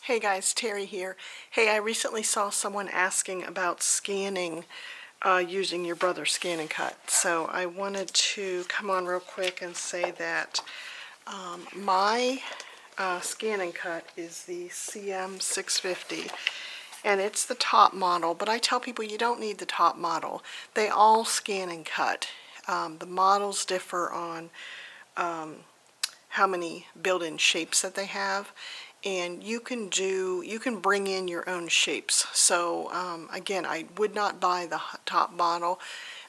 Hey guys, Terry here. Hey, I recently saw someone asking about scanning using your brother's Scan and Cut. So I wanted to come on real quick and say that my Scan and Cut is the CM650 and it's the top model, but I tell people you don't need the top model. They all scan and cut. The models differ on how many built-in shapes that they have, and you can bring in your own shapes. So again, I would not buy the top model.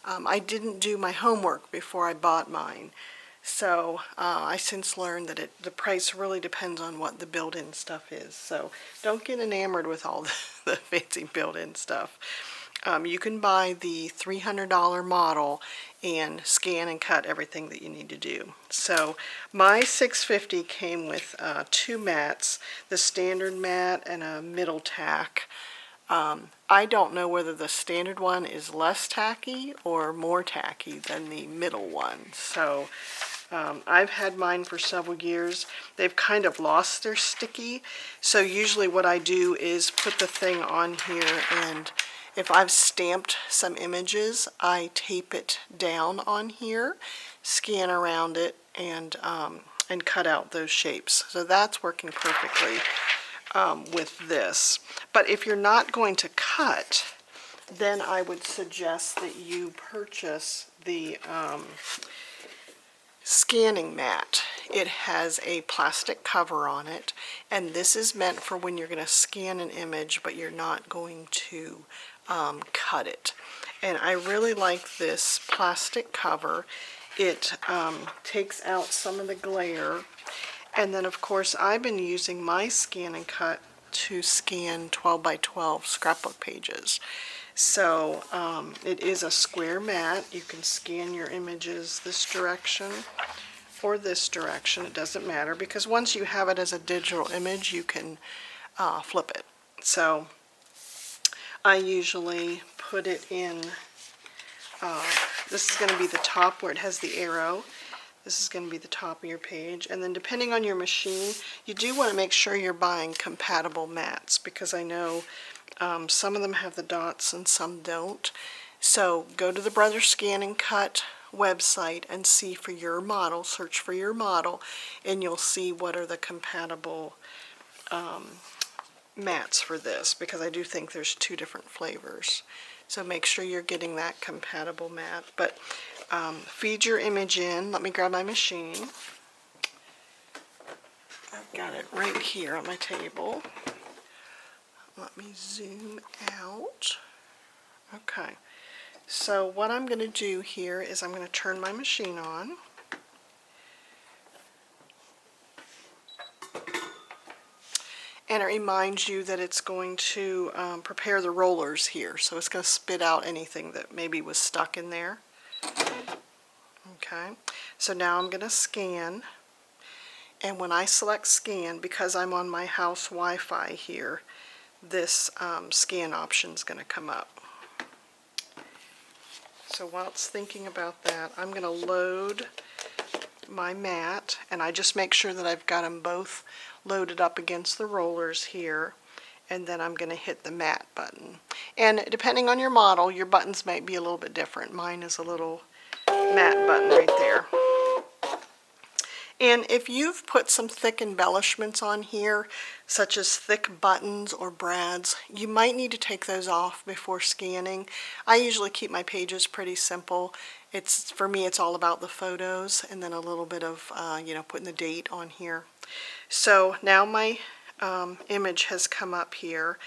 I didn't do my homework before I bought mine, so I since learned that the price really depends on what the built-in stuff is. So don't get enamored with all the fancy built-in stuff. You can buy the $300 model and scan and cut everything that you need to do. So my 650 came with two mats, the standard mat and a middle tack. I don't know whether the standard one is less tacky or more tacky than the middle one. So I've had mine for several years. They've kind of lost their sticky. So usually what I do is put the thing on here, and if I've stamped some images, I tape it down on here, scan around it, and cut out those shapes. So that's working perfectly with this. But if you're not going to cut, then I would suggest that you purchase the scanning mat. It has a plastic cover on it, and this is meant for when you're going to scan an image but you're not going to cut it. And I really like this plastic cover. It takes out some of the glare, and then of course I've been using my Scan and Cut to scan 12 by 12 scrapbook pages. So it is a square mat. You can scan your images this direction or this direction. It doesn't matter, because once you have it as a digital image, you can flip it. So I usually put it in, this is going to be the top where it has the arrow. This is going to be the top of your page, and then depending on your machine, you do want to make sure you're buying compatible mats, because I know some of them have the dots and some don't. So go to the Brother Scan and Cut website and see for your model, search for your model, and you'll see what are the compatible mats for this, because I do think there's two different flavors. So make sure you're getting that compatible mat. But feed your image in. Let me grab my machine. I've got it right here on my table. Let me zoom out. Okay, so what I'm going to do here is I'm going to turn my machine on. And it reminds you that it's going to prepare the rollers here. So it's going to spit out anything that maybe was stuck in there. Okay, so now I'm going to scan. And when I select scan, because I'm on my house Wi-Fi here, this scan option is going to come up. So while it's thinking about that, I'm going to load my mat, and I just make sure that I've got them both loaded up against the rollers here, and then I'm going to hit the mat button. And depending on your model, your buttons might be a little bit different. Mine is a little mat button right there. And if you've put some thick embellishments on here, such as thick buttons or brads, you might need to take those off before scanning. I usually keep my pages pretty simple. For me, it's all about the photos and then a little bit of, putting the date on here. So now my image has come up here.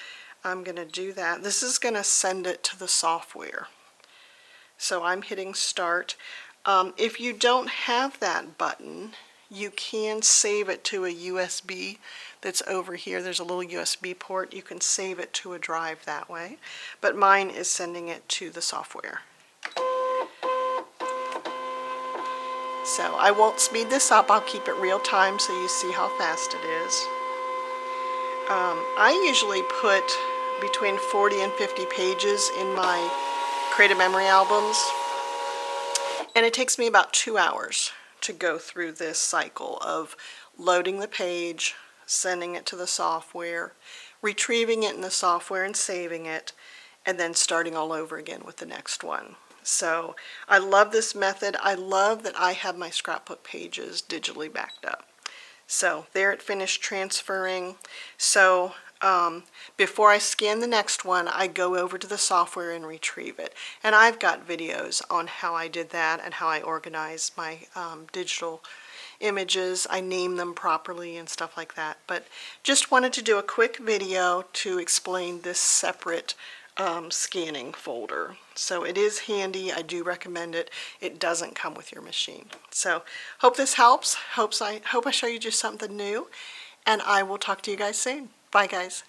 I'm going to do that. This is going to send it to the software. So I'm hitting start. If you don't have that button, you can save it to a USB that's over here. There's a little USB port. You can save it to a drive that way. But mine is sending it to the software. So I won't speed this up. I'll keep it real time so you see how fast it is. I usually put between 40 and 50 pages in my Creative Memory albums. And it takes me about 2 hours to go through this cycle of loading the page, sending it to the software, retrieving it in the software and saving it, and then starting all over again with the next one. So I love this method. I love that I have my scrapbook pages digitally backed up. So there it finished transferring. So before I scan the next one, I go over to the software and retrieve it. And I've got videos on how I did that and how I organize my digital images. I name them properly and stuff like that. But just wanted to do a quick video to explain this separate scanning folder. So it is handy. I do recommend it. It doesn't come with your machine. So hope this helps. Hope I show you just something new. And I will talk to you guys soon. Bye, guys.